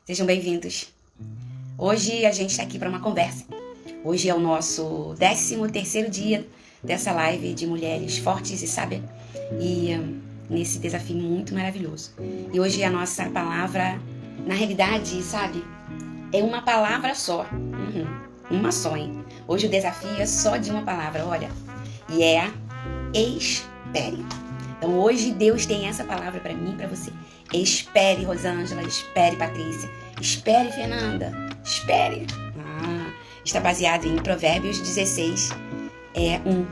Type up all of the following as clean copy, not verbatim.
Sejam bem-vindos. Hoje a gente está aqui para uma conversa. Hoje é o nosso 13º dia dessa live de mulheres fortes e sábias. E nesse desafio muito maravilhoso. E hoje a nossa palavra, na realidade, sabe, é uma palavra só. Uma só, hein? Hoje o desafio é só de uma palavra, olha. E é a espere. Então hoje Deus tem essa palavra para mim e para você. Espere, Rosângela, espere, Patrícia, espere, Fernanda, espere. Está baseado em Provérbios 16,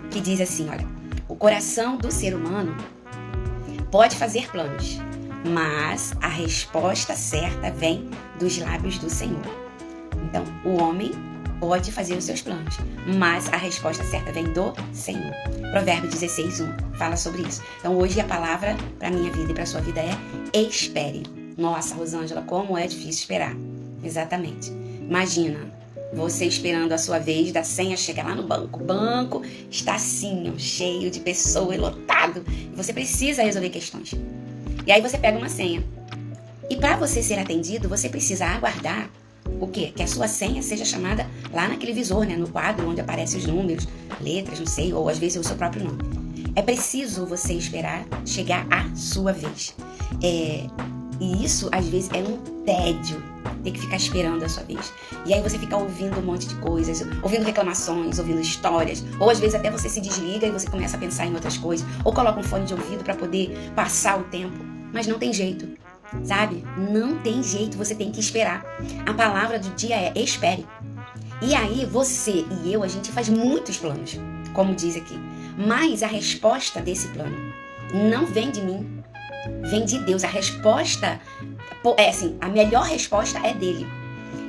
que diz assim, olha. O coração do ser humano pode fazer planos, mas a resposta certa vem dos lábios do Senhor. Então, o homem pode fazer os seus planos, mas a resposta certa vem do Senhor. Provérbio 16:1 fala sobre isso. Então hoje a palavra para minha vida e para sua vida é espere. Nossa, Rosângela, como é difícil esperar. Exatamente. Imagina você esperando a sua vez da senha chegar lá no banco. O banco está assim, cheio de pessoas, lotado. E você precisa resolver questões. E aí você pega uma senha. E para você ser atendido, você precisa aguardar o quê? Que a sua senha seja chamada lá naquele visor, né? No quadro onde aparecem os números, letras, não sei, ou às vezes o seu próprio nome. É preciso você esperar chegar a sua vez. E isso, às vezes, é um tédio. Ter que ficar esperando a sua vez. E aí você fica ouvindo um monte de coisas, ouvindo reclamações, ouvindo histórias. Ou às vezes até você se desliga e você começa a pensar em outras coisas. Ou coloca um fone de ouvido para poder passar o tempo. Mas não tem jeito. Sabe? Não tem jeito, você tem que esperar. A palavra do dia é espere. E aí você e eu, a gente faz muitos planos, como diz aqui. Mas a resposta desse plano não vem de mim, vem de Deus. A resposta é assim, a melhor resposta é dele.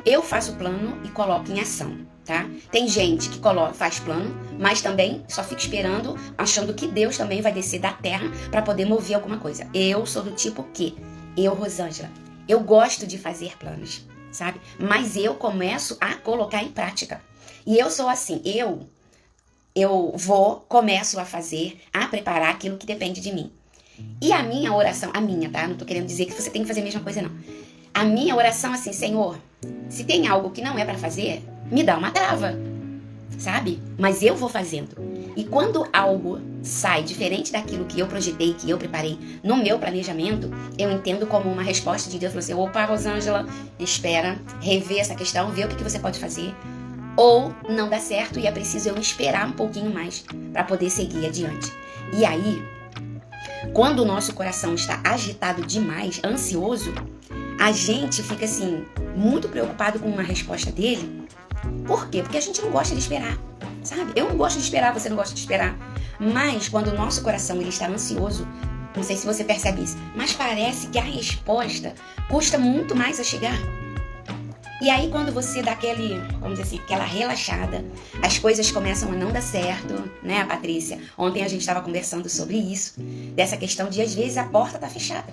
Eu faço plano e coloco em ação, tá? Tem gente que faz plano, mas também só fica esperando, achando que Deus também vai descer da terra para poder mover alguma coisa. Eu sou do tipo que eu, Rosângela, eu gosto de fazer planos, sabe? Mas eu começo a colocar em prática. E eu sou assim, eu começo a fazer, a preparar aquilo que depende de mim. E a minha oração, tá? Não tô querendo dizer que você tem que fazer a mesma coisa, não. A minha oração é assim, Senhor, se tem algo que não é pra fazer, me dá uma trava, sabe? Mas eu vou fazendo. E quando algo sai diferente daquilo que eu projetei, que eu preparei no meu planejamento, eu entendo como uma resposta de Deus. Falou assim, opa, Rosângela, espera, rever essa questão, ver o que você pode fazer. Ou não dá certo e é preciso eu esperar um pouquinho mais para poder seguir adiante. E aí, quando o nosso coração está agitado demais, ansioso, a gente fica assim, muito preocupado com uma resposta dele. Por quê? Porque a gente não gosta de esperar. Sabe? Eu não gosto de esperar, você não gosta de esperar. Mas quando o nosso coração ele está ansioso, não sei se você percebe isso, mas parece que a resposta custa muito mais a chegar. E aí quando você dá vamos dizer assim, aquela relaxada, as coisas começam a não dar certo, né, Patrícia? Ontem a gente estava conversando sobre isso, dessa questão de às vezes a porta tá fechada.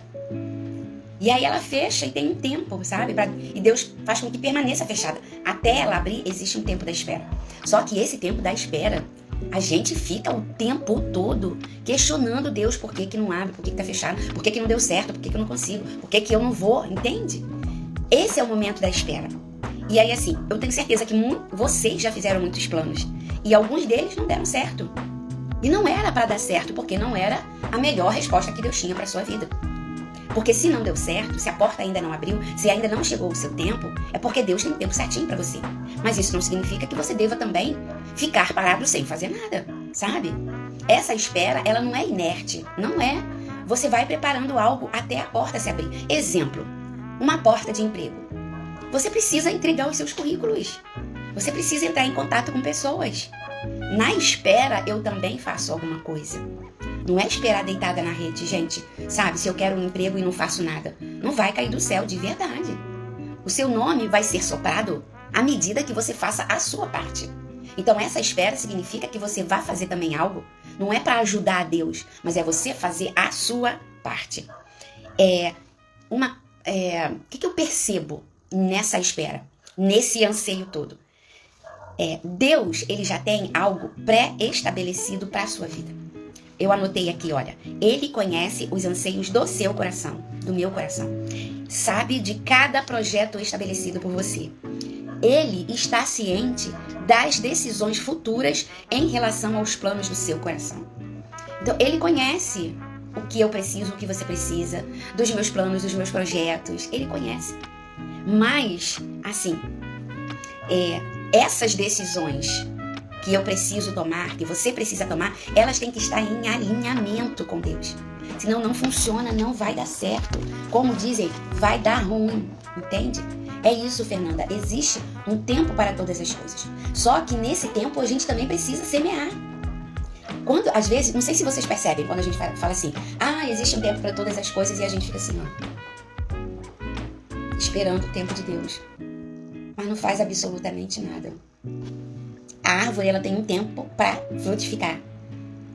E aí ela fecha e tem um tempo, sabe? E Deus faz com que permaneça fechada. Até ela abrir, existe um tempo da espera. Só que esse tempo da espera, a gente fica o tempo todo questionando Deus por que não abre, por que tá fechado, por que não deu certo, por que eu não consigo, por que eu não vou, entende? Esse é o momento da espera. E aí assim, eu tenho certeza que vocês já fizeram muitos planos. E alguns deles não deram certo. E não era para dar certo, porque não era a melhor resposta que Deus tinha para sua vida. Porque se não deu certo, se a porta ainda não abriu, se ainda não chegou o seu tempo, é porque Deus tem tempo certinho pra você. Mas isso não significa que você deva também ficar parado sem fazer nada, sabe? Essa espera, ela não é inerte, não é. Você vai preparando algo até a porta se abrir. Exemplo, uma porta de emprego. Você precisa entregar os seus currículos. Você precisa entrar em contato com pessoas. Na espera, eu também faço alguma coisa. Não é esperar deitada na rede, gente. Sabe, se eu quero um emprego e não faço nada, não vai cair do céu de verdade. O seu nome vai ser soprado à medida que você faça a sua parte. Então essa espera significa que você vai fazer também algo. Não é para ajudar a Deus, mas é você fazer a sua parte. O que eu percebo nessa espera, nesse anseio todo? Deus, ele já tem algo pré-estabelecido para a sua vida. Eu anotei aqui, olha. Ele conhece os anseios do seu coração, do meu coração. Sabe de cada projeto estabelecido por você. Ele está ciente das decisões futuras em relação aos planos do seu coração. Então, ele conhece o que eu preciso, o que você precisa, dos meus planos, dos meus projetos. Ele conhece. Mas, assim, essas decisões que eu preciso tomar, que você precisa tomar, elas têm que estar em alinhamento com Deus. Senão não funciona, não vai dar certo. Como dizem, vai dar ruim, entende? É isso, Fernanda. Existe um tempo para todas as coisas. Só que nesse tempo a gente também precisa semear. Quando, às vezes, não sei se vocês percebem, quando a gente fala assim, existe um tempo para todas as coisas, e a gente fica assim, esperando o tempo de Deus. Mas não faz absolutamente nada. A árvore, ela tem um tempo para frutificar.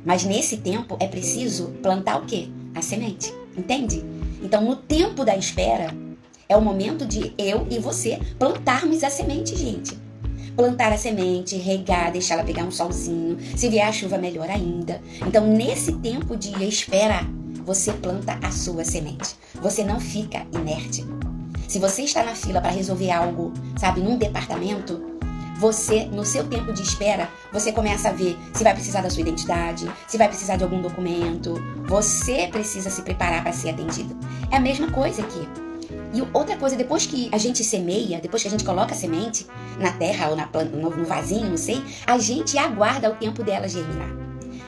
Mas nesse tempo é preciso plantar o quê? A semente, entende? Então, no tempo da espera, é o momento de eu e você plantarmos a semente, gente. Plantar a semente, regar, deixar ela pegar um solzinho. Se vier a chuva, melhor ainda. Então, nesse tempo de espera, você planta a sua semente. Você não fica inerte. Se você está na fila para resolver algo, sabe, num departamento, você, no seu tempo de espera, você começa a ver se vai precisar da sua identidade, se vai precisar de algum documento. Você precisa se preparar para ser atendido. É a mesma coisa aqui. E outra coisa, depois que a gente semeia, depois que a gente coloca a semente na terra ou na planta, no vasinho, não sei, a gente aguarda o tempo dela germinar.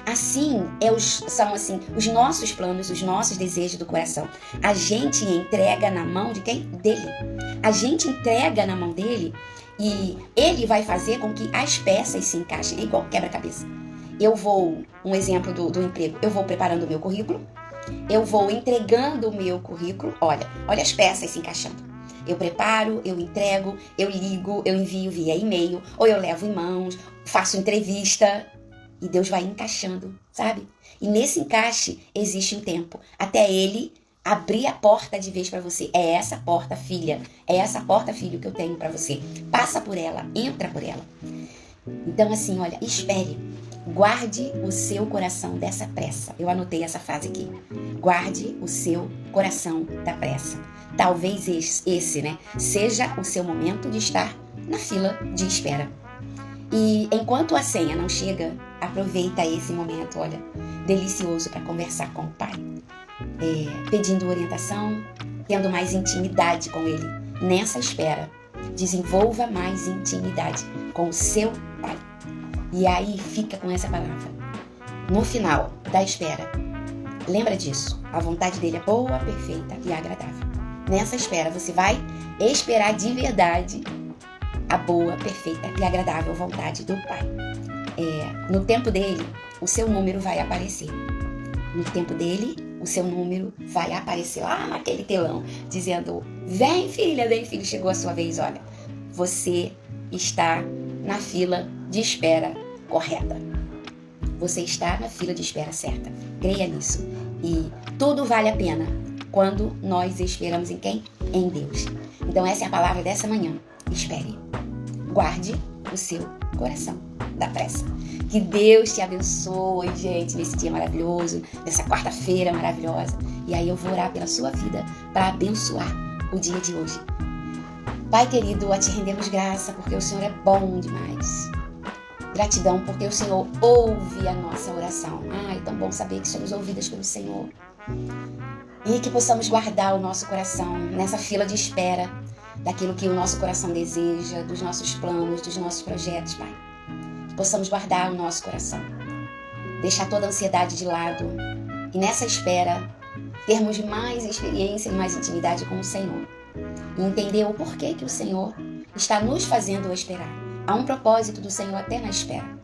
Assim, são assim, os nossos planos, os nossos desejos do coração. A gente entrega na mão de quem? Dele. A gente entrega na mão dele e ele vai fazer com que as peças se encaixem, é igual quebra-cabeça. Um exemplo do emprego, eu vou preparando o meu currículo, eu vou entregando o meu currículo, olha as peças se encaixando. Eu preparo, eu entrego, eu ligo, eu envio via e-mail, ou eu levo em mãos, faço entrevista e Deus vai encaixando, sabe? E nesse encaixe existe um tempo, até ele abrir a porta de vez para você. É essa porta, filha, é essa porta, filho, que eu tenho para você. Passa por ela, entra por ela. Então assim, olha, espere. Guarde o seu coração dessa pressa. Eu anotei essa frase aqui. Guarde o seu coração da pressa. Talvez esse, né, seja o seu momento de estar na fila de espera. E enquanto a senha não chega, aproveita esse momento, olha, delicioso para conversar com o Pai. Pedindo orientação, tendo mais intimidade com Ele. Nessa espera, desenvolva mais intimidade com o seu Pai. E aí fica com essa palavra. No final da espera, lembra disso. A vontade dele é boa, perfeita e agradável. Nessa espera você vai esperar de verdade a boa, perfeita e agradável vontade do Pai. No tempo dele, o seu número vai aparecer. No tempo dele, o seu número vai aparecer lá naquele telão, dizendo, vem filho, chegou a sua vez, olha. Você está na fila de espera correta. Você está na fila de espera certa. Creia nisso. E tudo vale a pena quando nós esperamos em quem? Em Deus. Então essa é a palavra dessa manhã. Espere. Guarde o seu coração da pressa. Que Deus te abençoe, gente, nesse dia maravilhoso, nessa quarta-feira maravilhosa. E aí eu vou orar pela sua vida para abençoar o dia de hoje. Pai querido, a te rendemos graça porque o Senhor é bom demais. Gratidão porque o Senhor ouve a nossa oração. É tão bom saber que somos ouvidas pelo Senhor. E que possamos guardar o nosso coração nessa fila de espera daquilo que o nosso coração deseja, dos nossos planos, dos nossos projetos, Pai. Que possamos guardar o nosso coração. Deixar toda a ansiedade de lado. E nessa espera, termos mais experiência e mais intimidade com o Senhor. E entender o porquê que o Senhor está nos fazendo esperar. Há um propósito do Senhor até na espera.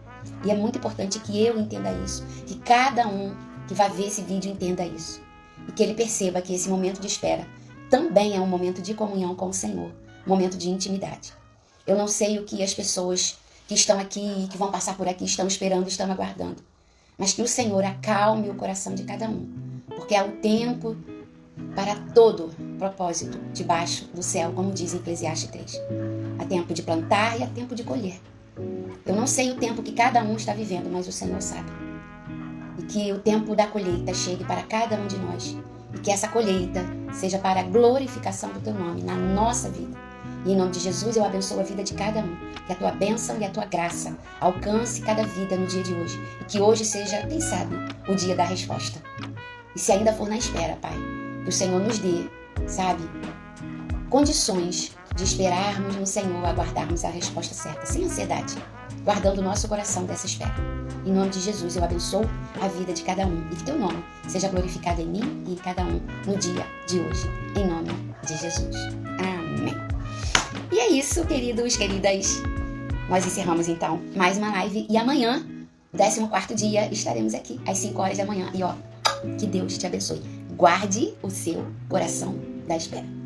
E é muito importante que eu entenda isso. Que cada um que vai ver esse vídeo entenda isso. E que ele perceba que esse momento de espera também é um momento de comunhão com o Senhor. Um momento de intimidade. Eu não sei o que as pessoas que estão aqui, que vão passar por aqui, estão esperando, estão aguardando. Mas que o Senhor acalme o coração de cada um. Porque há o tempo para todo propósito debaixo do céu, como diz em Eclesiastes 3. Há tempo de plantar e há tempo de colher. Eu não sei o tempo que cada um está vivendo, mas o Senhor sabe. E que o tempo da colheita chegue para cada um de nós e que essa colheita seja para a glorificação do teu nome na nossa vida. E em nome de Jesus eu abençoo a vida de cada um, que a tua bênção e a tua graça alcance cada vida no dia de hoje e que hoje seja, quem sabe, o dia da resposta. E se ainda for na espera, Pai, que o Senhor nos dê, sabe, condições de esperarmos no Senhor, aguardarmos a resposta certa, sem ansiedade, guardando o nosso coração dessa espera. Em nome de Jesus, eu abençoo a vida de cada um e que teu nome seja glorificado em mim e em cada um no dia de hoje. Em nome de Jesus. Amém. E é isso, queridos, queridas. Nós encerramos então mais uma live e amanhã, 14º dia, estaremos aqui às 5 horas da manhã. E ó, que Deus te abençoe. Guarde o seu coração da espera.